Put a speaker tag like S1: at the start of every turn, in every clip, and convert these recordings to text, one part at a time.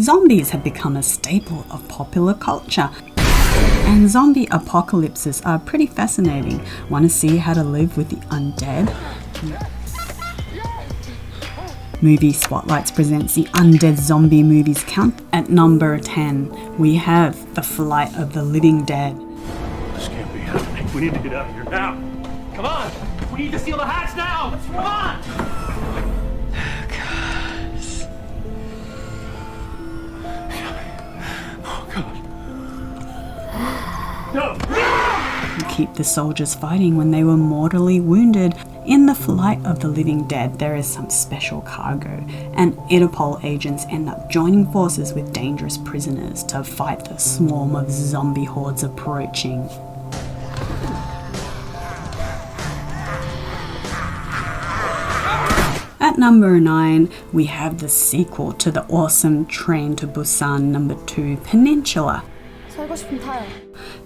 S1: Zombies have become a staple of popular culture, and zombie apocalypses are pretty fascinating. Want to see how to live with the undead? Movie Spotlights presents the Undead Zombie Movies count. At number 10, we have The Flight of the Living Dead.
S2: This can't be happening. We need to get out of here now. Come on! We need to seal the hatch now! Come on!
S1: Keep the soldiers fighting when they were mortally wounded. In The Flight of the Living Dead, there is some special cargo, and Interpol agents end up joining forces with dangerous prisoners to fight the swarm of zombie hordes approaching. At number 9, we have the sequel to the awesome Train to Busan number 2, Peninsula.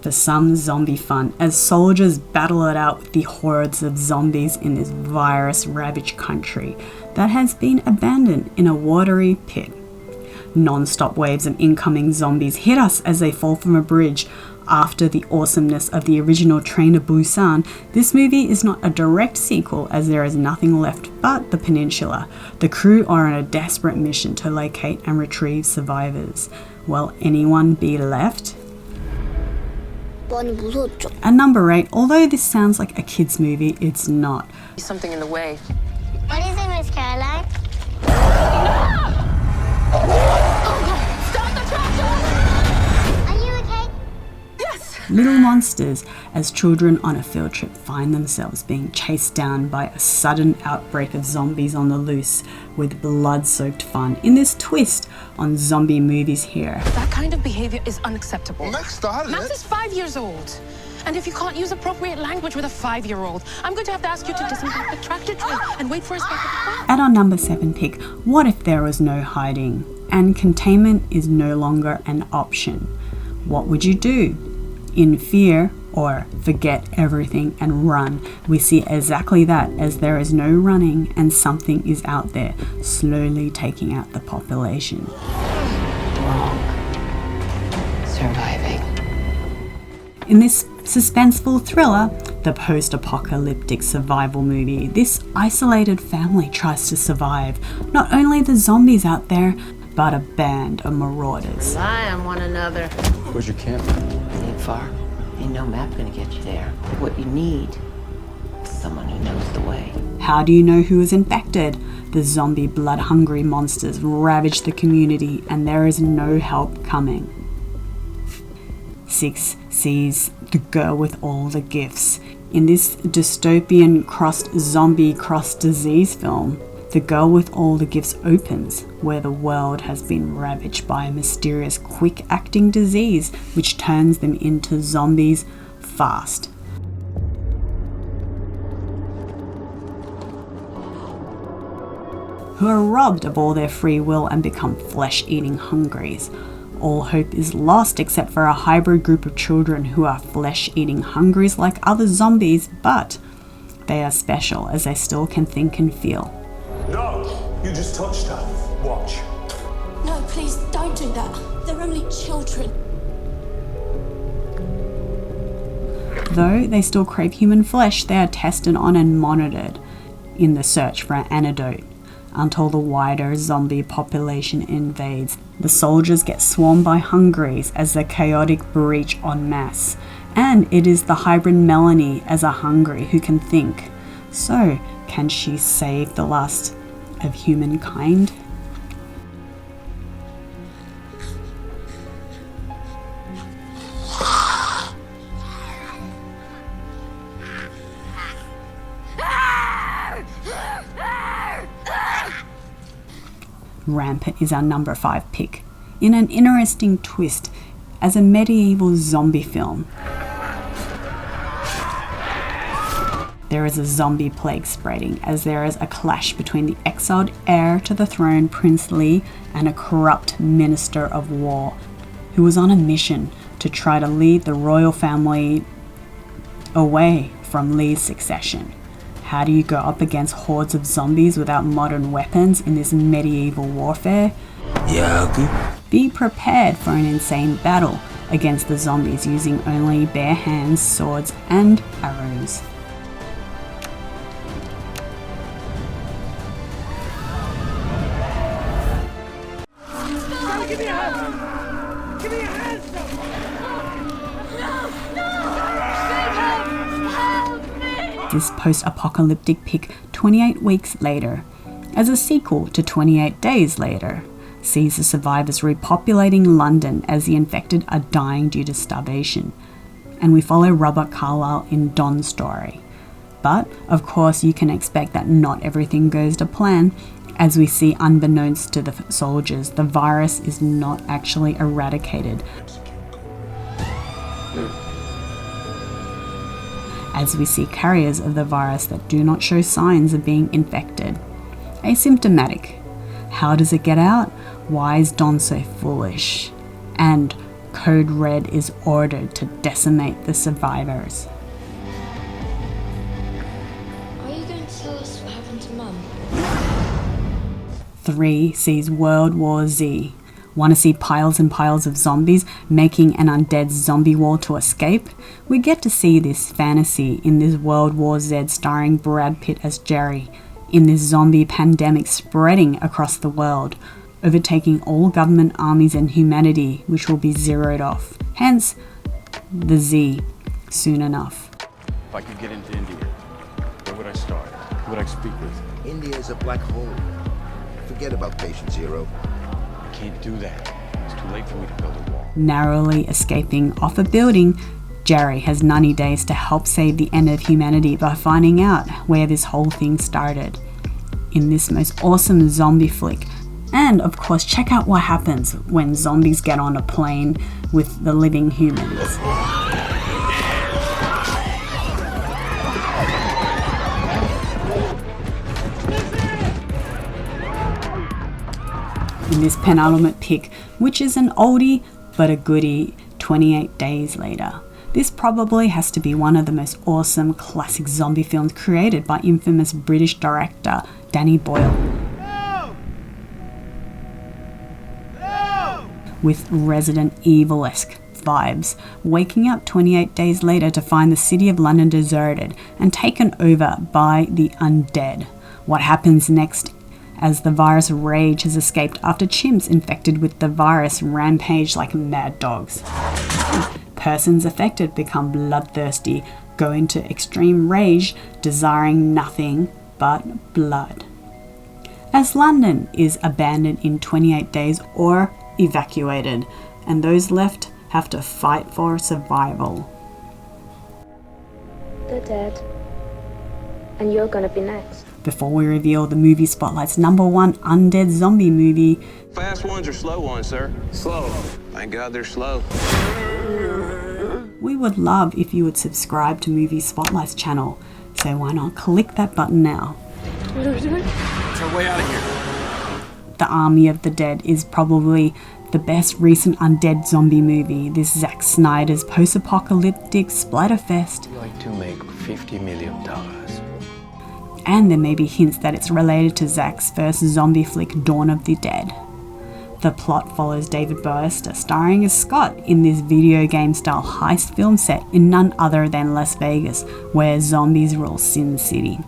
S1: For some zombie fun, as soldiers battle it out with the hordes of zombies in this virus-ravaged country that has been abandoned in a watery pit. Non-stop waves of incoming zombies hit us as they fall from a bridge. After the awesomeness of the original Train to Busan, this movie is not a direct sequel as there is nothing left but the peninsula. The crew are on a desperate mission to locate and retrieve survivors. Will anyone be left? At number 8, although this sounds like a kid's movie, it's not.
S3: Something in the way.
S4: What is it, Miss Caroline?
S3: Stop the tractor!
S4: Are you okay?
S3: Yes!
S1: Little monsters, as children on a field trip find themselves being chased down by a sudden outbreak of zombies on the loose, with blood-soaked fun in this twist on zombie movies here.
S3: That kind of behavior is unacceptable.
S5: Max started
S3: Max
S5: it.
S3: is 5 years old. And if you can't use appropriate language with a 5-year-old, I'm going to have to ask you to disembark the tractor tray and wait for us back at the car.
S1: At our number 7 pick, what if there was no hiding and containment is no longer an option? What would you do? In fear or forget everything and run? We see exactly that, as there is no running and something is out there slowly taking out the population.
S3: Wrong. Surviving.
S1: In this suspenseful thriller, the post-apocalyptic survival movie, this isolated family tries to survive not only the zombies out there, but a band of marauders.
S6: Rely on one another.
S5: Where's your camp?
S6: Ain't far. Ain't no map gonna get you there. What you need is someone who knows the way.
S1: How do you know who is infected? The zombie blood-hungry monsters ravage the community and there is no help coming. 6 sees The Girl with All the Gifts. In this dystopian zombie disease film, The Girl with All the Gifts opens where the world has been ravaged by a mysterious quick-acting disease which turns them into zombies fast. Who are robbed of all their free will and become flesh-eating hungries. All hope is lost except for a hybrid group of children who are flesh-eating hungries like other zombies, but they are special as they still can think and feel.
S2: No! You just touched her. Watch.
S7: No, please don't do that. They're only children.
S1: Though they still crave human flesh, they are tested on and monitored in the search for an antidote until the wider zombie population invades. The soldiers get swarmed by hungries as the chaotic breach en masse, and it is the hybrid Melanie as a hungry who can think. So, can she save the last of humankind? Rampant is our number 5 pick, in an interesting twist as a medieval zombie film. There is a zombie plague spreading as there is a clash between the exiled heir to the throne, Prince Li, and a corrupt minister of war who was on a mission to try to lead the royal family away from Li's succession. How do you go up against hordes of zombies without modern weapons in this medieval warfare?
S8: Yeah, okay.
S1: Be prepared for an insane battle against the zombies using only bare hands, swords, and arrows.
S2: Give me a hand! Give me a hand!
S1: This post-apocalyptic pick 28 weeks later, as a sequel to 28 Days Later, sees the survivors repopulating London as the infected are dying due to starvation. And we follow Robert Carlyle in Don's story. But, of course, you can expect that not everything goes to plan, as we see, unbeknownst to the soldiers, the virus is not actually eradicated. As we see carriers of the virus that do not show signs of being infected. Asymptomatic. How does it get out? Why is Don so foolish? And Code Red is ordered to decimate the survivors.
S7: Are you going to tell us what happened to Mum?
S1: 3 sees World War Z. Want to see piles and piles of zombies making an undead zombie wall to escape? We get to see this fantasy in this World War Z starring Brad Pitt as Jerry, in this zombie pandemic spreading across the world, overtaking all government armies and humanity, which will be zeroed off. Hence, the Z, soon enough.
S2: If I could get into India, where would I start? Who would I speak with?
S5: India is a black hole. Forget about patient zero.
S2: I can't do that. It's too late for me to build a wall.
S1: Narrowly escaping off a building, Jerry has 90 days to help save the end of humanity by finding out where this whole thing started. In this most awesome zombie flick. And of course, check out what happens when zombies get on a plane with the living humans. In this penultimate pick, which is an oldie but a goodie, 28 Days Later. This probably has to be one of the most awesome classic zombie films created by infamous British director Danny Boyle.
S2: No! No!
S1: With Resident Evil-esque vibes, waking up 28 days later to find the city of London deserted and taken over by the Undead. What happens next as the virus rage has escaped after chimps infected with the virus rampage like mad dogs. Persons affected become bloodthirsty, go into extreme rage, desiring nothing but blood. As London is abandoned in 28 days or evacuated, and those left have to fight for survival.
S8: They're dead. And you're gonna be next.
S1: Before we reveal the movie spotlight's #1 undead zombie movie,
S9: Fast ones or slow ones, sir? Slow. Thank God they're slow.
S1: we would love if you would subscribe to Movie Spotlight's channel. So why not click that button now?
S9: It's our way out of here.
S1: The Army of the Dead is probably the best recent undead zombie movie. This Zack Snyder's post-apocalyptic splatterfest.
S9: We like to make $50 million.
S1: And there may be hints that it's related to Zack's first zombie flick, Dawn of the Dead. The plot follows David Bowie starring as Scott in this video game style heist film set in none other than Las Vegas, where zombies rule Sin City.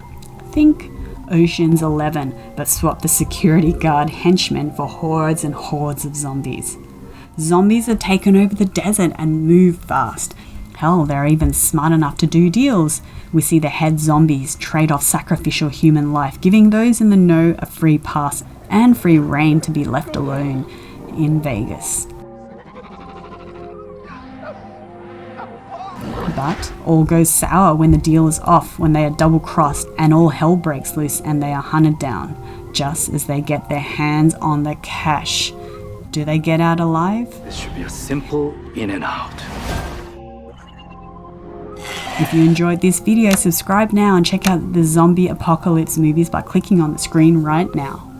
S1: Think Ocean's 11, but swap the security guard henchmen for hordes and hordes of zombies. Zombies have taken over the desert and move fast. Hell, they're even smart enough to do deals. We see the head zombies trade off sacrificial human life, giving those in the know a free pass and free reign to be left alone in Vegas. But all goes sour when the deal is off, when they are double-crossed and all hell breaks loose and they are hunted down, just as they get their hands on the cash. Do they get out alive?
S2: This should be a simple in and out.
S1: If you enjoyed this video, subscribe now and check out the zombie apocalypse movies by clicking on the screen right now.